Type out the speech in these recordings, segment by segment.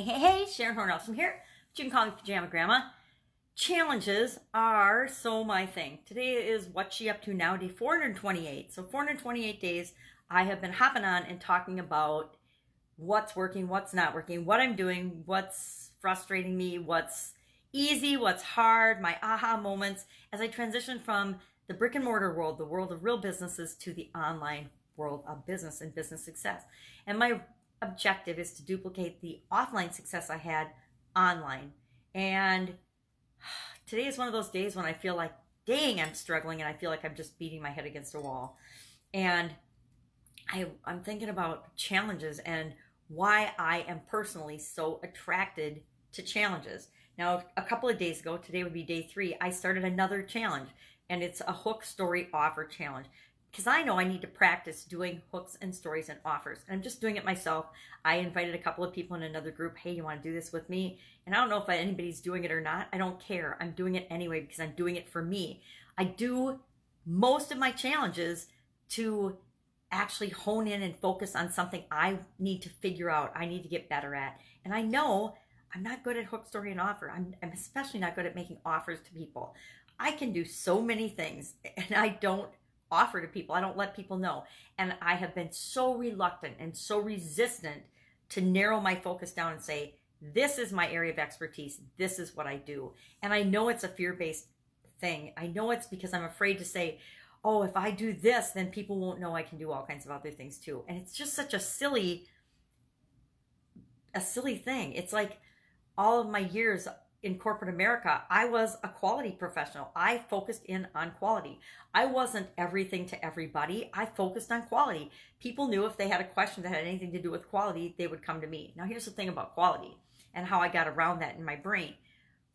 Hey, Sharon Horne-Ellstrom here. But you can call me Pajama Grandma. Challenges are so my thing. Today is What's She Up To Now, day 428. So 428 days I have been hopping on and talking about what's working, what's not working, what I'm doing, what's frustrating me, what's easy, what's hard, my aha moments as I transition from the brick and mortar world, the world of real businesses, to the online world of business and business success. And my objective is to duplicate the offline success I had online. And today is one of those days when I feel like, dang, I'm struggling, and I feel like I'm just beating my head against a wall. And I'm thinking about challenges and why I am personally so attracted to challenges. Now, a couple of days ago, today would be day 3, I started another challenge, and it's a hook story offer challenge. Because I know I need to practice doing hooks and stories and offers. And I'm just doing it myself. I invited a couple of people in another group. Hey, you want to do this with me? And I don't know if anybody's doing it or not. I don't care. I'm doing it anyway because I'm doing it for me. I do most of my challenges to actually hone in and focus on something I need to figure out, I need to get better at. And I know I'm not good at hook, story, and offer. I'm especially not good at making offers to people. I can do so many things, and I don't offer to people. I don't let people know. And I have been so reluctant and so resistant to narrow my focus down and say, this is my area of expertise. This is what I do. And I know it's a fear-based thing. I know it's because I'm afraid to say, oh, if I do this, then people won't know I can do all kinds of other things too. And it's just such a silly thing. It's like all of my years in corporate America, I was a quality professional. I focused in on quality. I wasn't everything to everybody. I focused on quality. People knew if they had a question that had anything to do with quality, they would come to me. Now, here's the thing about quality and how I got around that in my brain.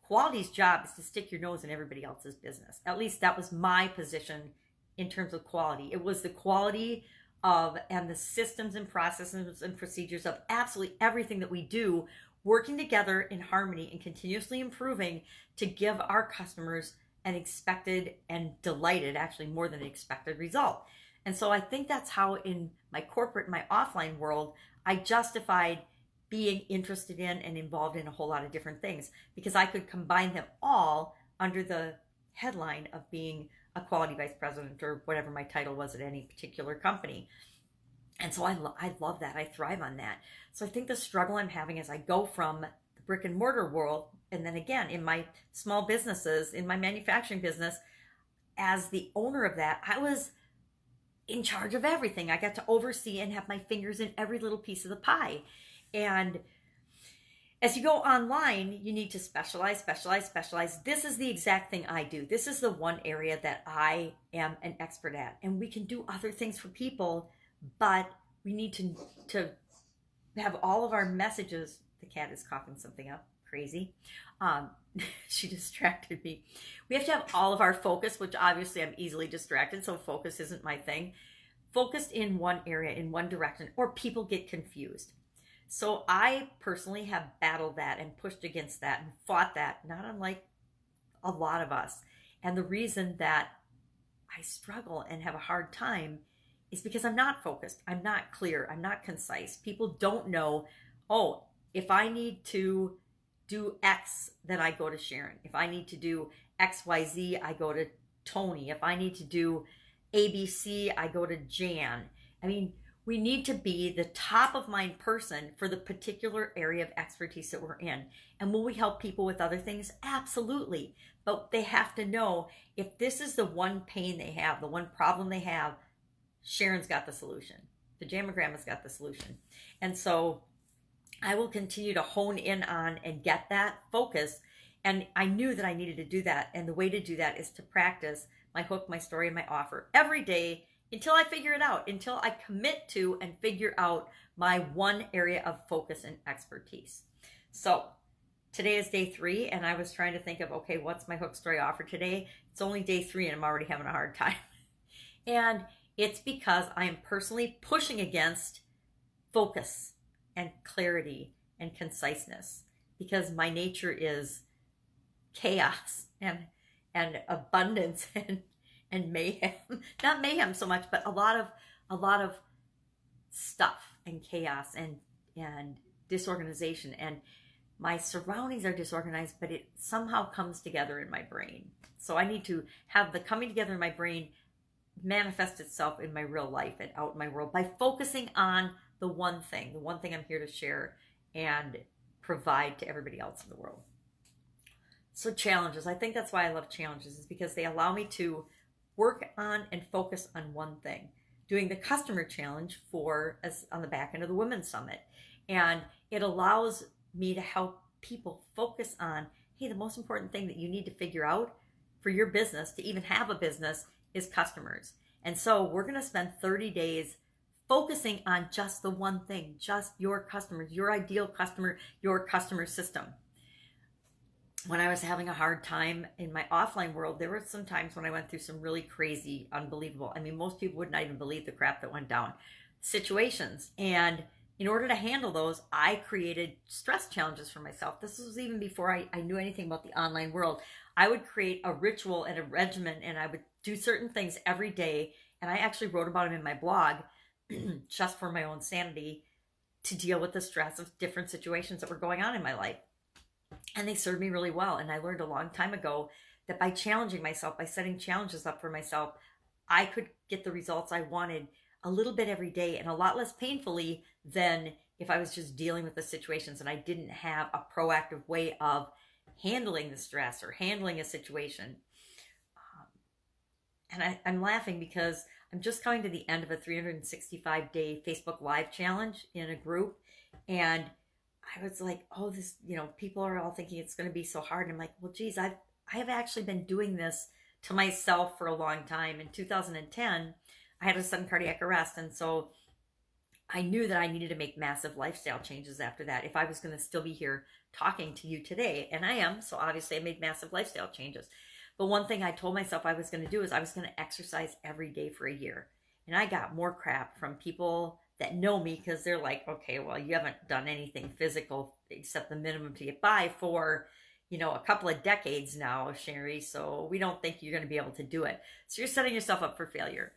Quality's job is to stick your nose in everybody else's business. At least that was my position in terms of quality. It was the quality of and the systems and processes and procedures of absolutely everything that we do, working together in harmony and continuously improving to give our customers an expected and delighted, actually more than an expected result. And so I think that's how in my corporate, my offline world, I justified being interested in and involved in a whole lot of different things because I could combine them all under the headline of being a quality vice president or whatever my title was at any particular company. And so I love that. I thrive on that. So I think the struggle I'm having as I go from the brick and mortar world, and then again, in my small businesses, in my manufacturing business, as the owner of that, I was in charge of everything. I got to oversee and have my fingers in every little piece of the pie. And as you go online, you need to specialize, specialize, specialize. This is the exact thing I do. This is the one area that I am an expert at. And we can do other things for people, but we need to have all of our messages. The cat is coughing something up. Crazy. She distracted me. We have to have all of our focus, which obviously I'm easily distracted, so focus isn't my thing. Focused in one area, in one direction, or people get confused. So I personally have battled that and pushed against that and fought that, not unlike a lot of us. And the reason that I struggle and have a hard time is because I'm not focused. I'm not clear. I'm not concise. People don't know, oh, if I need to do X, then I go to Sharon. If I need to do XYZ, I go to Tony. If I need to do ABC, I go to Jan. I mean, we need to be the top of mind person for the particular area of expertise that we're in. And will we help people with other things? Absolutely. But they have to know if this is the one pain they have, the one problem they have, Sharon's got the solution. Pajama Grandma's got the solution. And so I will continue to hone in on and get that focus. And I knew that I needed to do that. And the way to do that is to practice my hook, my story, and my offer every day until I figure it out, until I commit to and figure out my one area of focus and expertise. So today is day 3, and I was trying to think of, okay, what's my hook, story, offer today? It's only day 3, and I'm already having a hard time. And it's because I am personally pushing against focus and clarity and conciseness, because my nature is chaos and abundance and mayhem. Not mayhem so much, but a lot of stuff and chaos and disorganization, and my surroundings are disorganized, but it somehow comes together in my brain. So I need to have the coming together in my brain manifest itself in my real life and out in my world by focusing on the one thing I'm here to share and provide to everybody else in the world. So challenges, I think that's why I love challenges, is because they allow me to work on and focus on one thing. Doing the customer challenge on the back end of the Women's Summit. And it allows me to help people focus on, hey, the most important thing that you need to figure out for your business to even have a business is customers. And so we're going to spend 30 days focusing on just the one thing, just your customers, your ideal customer, your customer system. When I was having a hard time in my offline world, there were some times when I went through some really crazy, unbelievable, I mean, most people would not even believe the crap that went down, situations. And in order to handle those, I created stress challenges for myself. This was even before I knew anything about the online world. I would create a ritual and a regimen, and I would do certain things every day. And I actually wrote about them in my blog just for my own sanity, to deal with the stress of different situations that were going on in my life. And they served me really well. And I learned a long time ago that by challenging myself, by setting challenges up for myself, I could get the results I wanted a little bit every day, and a lot less painfully than if I was just dealing with the situations and I didn't have a proactive way of handling the stress or handling a situation. And I'm laughing because I'm just coming to the end of a 365-day Facebook Live challenge in a group. And I was like, oh, this, people are all thinking it's going to be so hard. And I'm like, well, geez, I have actually been doing this to myself for a long time. In 2010, I had a sudden cardiac arrest. And so I knew that I needed to make massive lifestyle changes after that if I was going to still be here talking to you today. And I am. So obviously I made massive lifestyle changes. But one thing I told myself I was going to do is I was going to exercise every day for a year. And I got more crap from people that know me because they're like, okay, well, you haven't done anything physical except the minimum to get by for, a couple of decades now, Sherry. So we don't think you're going to be able to do it. So you're setting yourself up for failure.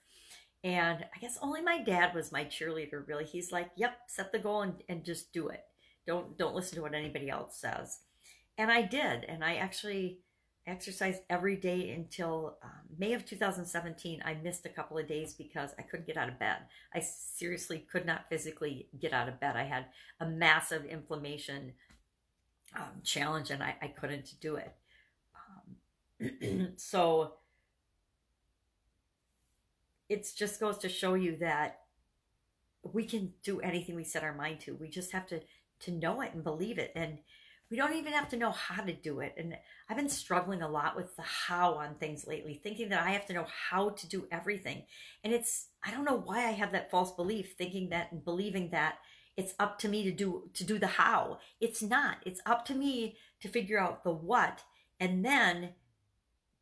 And I guess only my dad was my cheerleader, really. He's like, yep, set the goal and just do it. Don't listen to what anybody else says. And I did. And I actually exercised every day until May of 2017. I missed a couple of days because I couldn't get out of bed. I seriously could not physically get out of bed. I had a massive inflammation challenge, and I couldn't do it. So it just goes to show you that we can do anything we set our mind to. We just have to know it and believe it. And we don't even have to know how to do it. And I've been struggling a lot with the how on things lately, thinking that I have to know how to do everything. And I don't know why I have that false belief, thinking that and believing that it's up to me to do the how. It's not. It's up to me to figure out the what, and then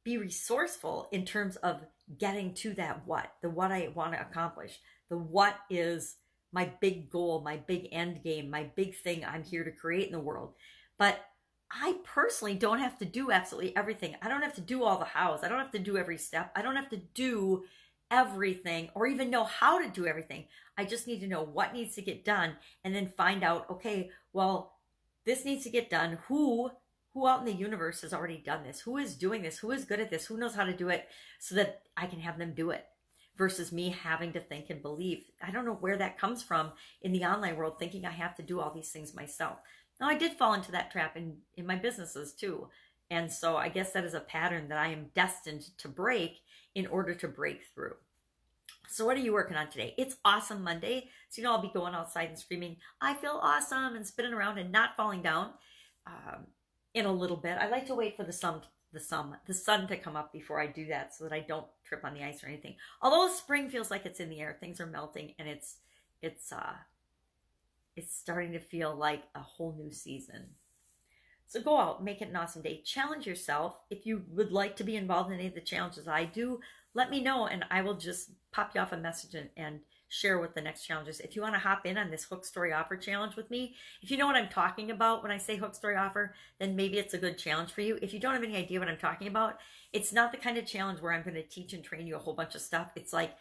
be resourceful in terms of getting to that what, the what I want to accomplish. The what is my big goal, my big end game, my big thing I'm here to create in the world. But I personally don't have to do absolutely everything. I don't have to do all the hows. I don't have to do every step. I don't have to do everything or even know how to do everything. I just need to know what needs to get done and then find out, okay, well, this needs to get done. Who out in the universe has already done this? Who is doing this? Who is good at this? Who knows how to do it so that I can have them do it versus me having to think and believe. I don't know where that comes from in the online world, thinking I have to do all these things myself. Now, I did fall into that trap in my businesses too. And so I guess that is a pattern that I am destined to break in order to break through. So what are you working on today? It's Awesome Monday. So, I'll be going outside and screaming, I feel awesome, and spinning around and not falling down in a little bit. I like to wait for the sun to come up before I do that so that I don't trip on the ice or anything. Although spring feels like it's in the air, things are melting, and it's starting to feel like a whole new season. So go out, make it an awesome day. Challenge yourself. If you would like to be involved in any of the challenges I do, let me know, and I will just pop you off a message and share what the next challenge is. If you want to hop in on this Hook Story Offer challenge with me, if you know what I'm talking about when I say Hook Story Offer, then maybe it's a good challenge for you. If you don't have any idea what I'm talking about, it's not the kind of challenge where I'm going to teach and train you a whole bunch of stuff. It's like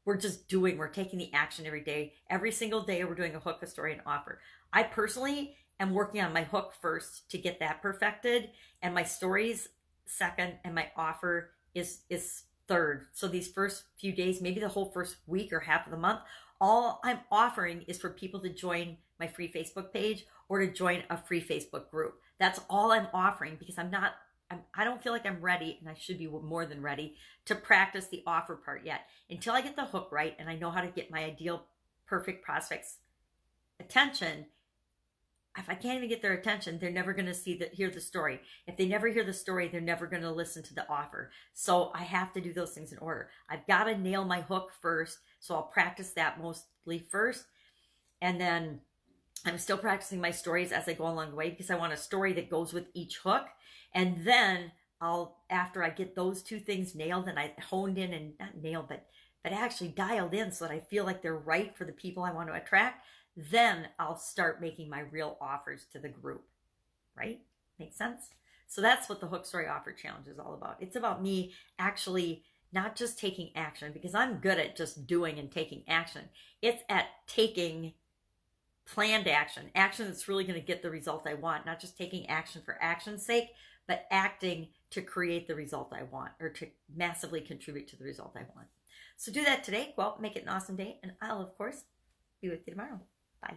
We're just doing, we're taking the action every day. Every single day, we're doing a hook, a story, and offer. I personally am working on my hook first to get that perfected, and my stories second, and my offer is third. So these first few days, maybe the whole first week or half of the month, all I'm offering is for people to join my free Facebook page or to join a free Facebook group. That's all I'm offering, because I don't feel like I'm ready, and I should be more than ready to practice the offer part yet. Until I get the hook right and I know how to get my ideal perfect prospects attention, if I can't even get their attention, they're never going to hear the story. If they never hear the story, they're never going to listen to the offer. So I have to do those things in order. I've got to nail my hook first. So I'll practice that mostly first. And then I'm still practicing my stories as I go along the way, because I want a story that goes with each hook. And then after I get those two things nailed, and I honed in, and not nailed, but actually dialed in so that I feel like they're right for the people I want to attract, then I'll start making my real offers to the group, right? Make sense? So that's what the Hook Story Offer Challenge is all about. It's about me actually not just taking action, because I'm good at just doing and taking action. It's at taking planned action that's really going to get the result I want, not just taking action for action's sake, but acting to create the result I want, or to massively contribute to the result I want. So do that today. Go out, make it an awesome day, and I'll, of course, be with you tomorrow. Bye.